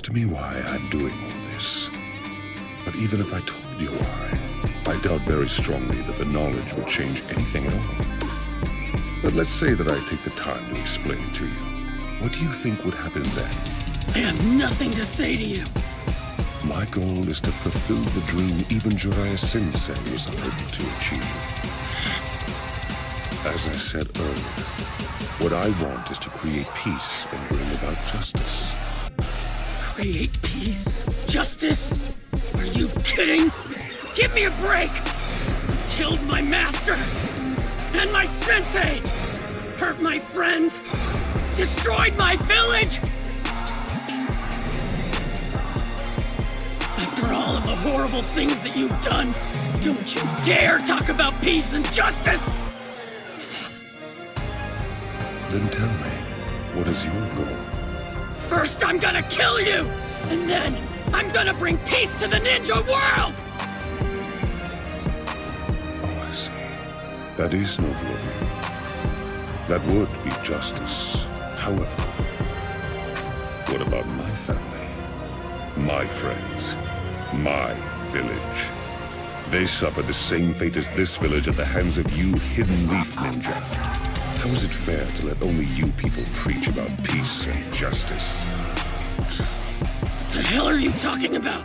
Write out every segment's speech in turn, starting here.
asked me why I'm doing all this. But even if I told you why, I doubt very strongly that the knowledge would change anything at all. But let's say that I take the time to explain it to you. What do you think would happen then? I have nothing to say to you. My goal is to fulfill the dream even Jiraiya Sensei was unable to achieve. As I said earlier, what I want is to create peace and bring about justice. Create peace? Justice? Are you kidding? Give me a break! Killed my master! And my sensei! Hurt my friends! Destroyed my village! After all of the horrible things that you've done, don't you dare talk about peace and justice! Then tell me, what is your goal? First I'm gonna kill you! And then I'm gonna bring peace to the ninja world! Oh, I see. That is noble of you. That would be justice. However, what about my family? My friends? My village? They suffered the same fate as this village at the hands of you, Hidden Leaf Ninja. How is it fair to let only you people preach about peace and justice? What the hell are you talking about?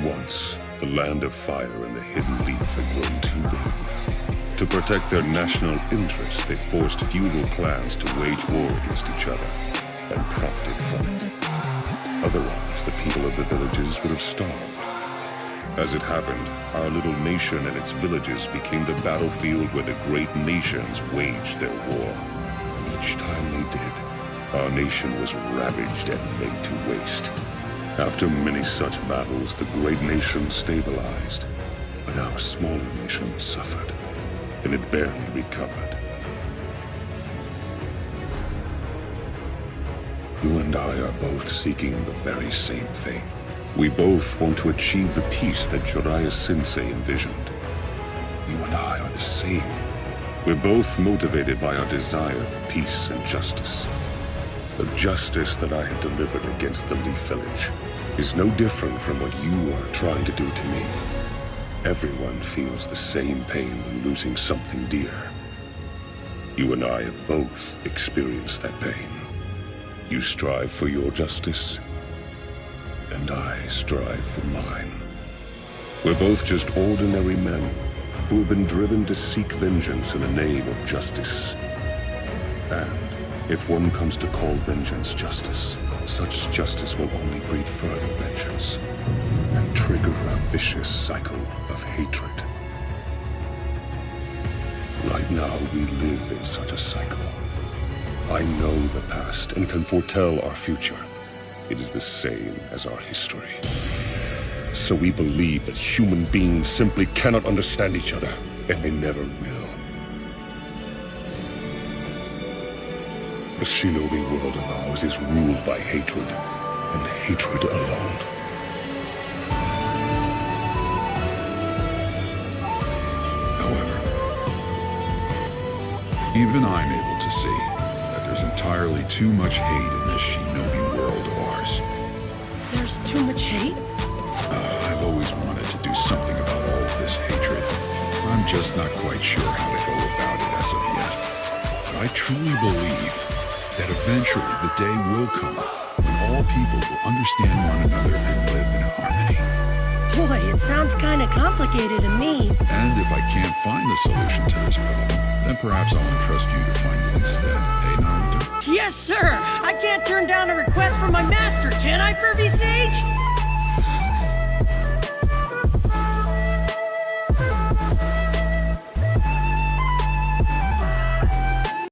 Once, the Land of Fire and the Hidden Leaf had grown too big. To protect their national interests, they forced feudal clans to wage war against each other, and profited from it. Otherwise, the people of the villages would have starved. As it happened, our little nation and its villages became the battlefield where the great nations waged their war. Each time they did, our nation was ravaged and laid to waste. After many such battles, the great nation stabilized, but our smaller nation suffered, and it barely recovered. You and I are both seeking the very same thing. We both want to achieve the peace that Jiraiya Sensei envisioned. You and I are the same. We're both motivated by our desire for peace and justice. The justice that I have delivered against the Leaf Village is no different from what you are trying to do to me. Everyone feels the same pain when losing something dear. You and I have both experienced that pain. You strive for your justice, and I strive for mine. We're both just ordinary men who have been driven to seek vengeance in the name of justice. And if one comes to call vengeance justice, such justice will only breed further vengeance and trigger a vicious cycle of hatred. Right now, we live in such a cycle. I know the past and can foretell our future. It is the same as our history. So we believe that human beings simply cannot understand each other, and they never will. The shinobi world of ours is ruled by hatred, and hatred alone. However, even I'm able to see that there's entirely too much hate in this shinobi world of ours. There's too much hate? I've always wanted to do something about all of this hatred. I'm just not quite sure how to go about it as of yet. But I truly believe that eventually the day will come when all people will understand one another and live in harmony. Boy, it sounds kinda complicated to me. And if I can't find the solution to this problem, then perhaps I'll entrust you to find it instead. Hey, Naruto? Yes, sir! I can't turn down a request from my master, can I, Furby